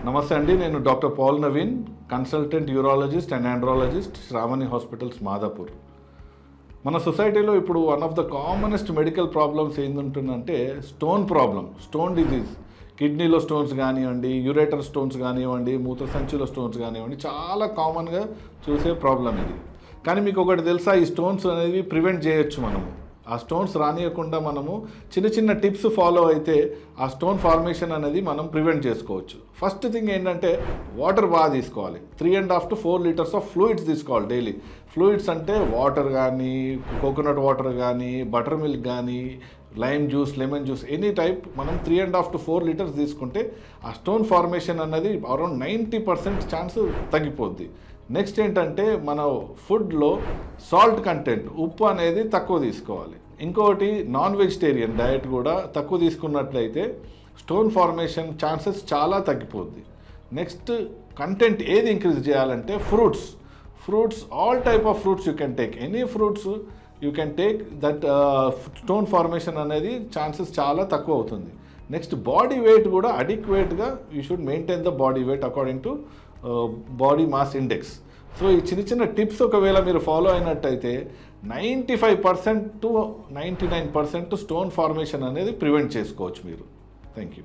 నమస్తే అండి, నేను doctor Paul Naveen, consultant urologist and andrologist, Shravani hospitals, Madhapur. మన సొసైటీలో ఇప్పుడు one of the commonest medical problems ఏంటంటుందంటే స్టోన్ డిజీజ్. కిడ్నీలో స్టోన్స్ కానివ్వండి, యూరేటర్ స్టోన్స్ కానివ్వండి, మూత్రసంచిలో స్టోన్స్ కానివ్వండి, చాలా కామన్గా చూసే ప్రాబ్లం ఇది. కానీ మీకు ఒకటి తెలుసా, ఈ స్టోన్స్ అనేవి ప్రివెంట్ చేయొచ్చు మనము. ఆ స్టోన్స్ రానియకుండా మనము చిన్న చిన్న టిప్స్ ఫాలో అయితే ఆ స్టోన్ ఫార్మేషన్ అనేది మనం ప్రివెంట్ చేసుకోవచ్చు. ఫస్ట్ థింగ్ ఏంటంటే వాటర్ బాగా తీసుకోవాలి. 3.5 to 4 liters ఆఫ్ ఫ్లూయిడ్స్ తీసుకోవాలి డైలీ. ఫ్లూయిడ్స్ అంటే వాటర్ కానీ, కోకోనట్ వాటర్ కానీ, బటర్ మిల్క్ కానీ, lime juice, lemon juice, any type మనం 3.5 to 4 liters తీసుకుంటే ఆ స్టోన్ ఫార్మేషన్ అన్నది అరౌండ్ 90% ఛాన్స్ తగ్గిపోద్ది. నెక్స్ట్ ఏంటంటే మన ఫుడ్లో సాల్ట్ కంటెంట్, ఉప్పు అనేది తక్కువ తీసుకోవాలి. ఇంకొకటి నాన్ వెజిటేరియన్ డయట్ కూడా తక్కువ తీసుకున్నట్లయితే స్టోన్ ఫార్మేషన్ ఛాన్సెస్ చాలా తగ్గిపోద్ది. నెక్స్ట్ కంటెంట్ ఏది ఇంక్రీజ్ చేయాలంటే fruits, all type of fruits you can take, any fruits you can take, that stone formation అనేది ఛాన్సెస్ చాలా తక్కువ అవుతుంది. నెక్స్ట్ బాడీ వెయిట్ కూడా అడిక్వేట్గా you should maintain the body weight according to body mass index. So ఈ చిన్న చిన్న tips ఒకవేళ మీరు ఫాలో అయినట్టయితే 95% to 99% స్టోన్ ఫార్మేషన్ అనేది ప్రివెంట్ చేసుకోవచ్చు మీరు. Thank you.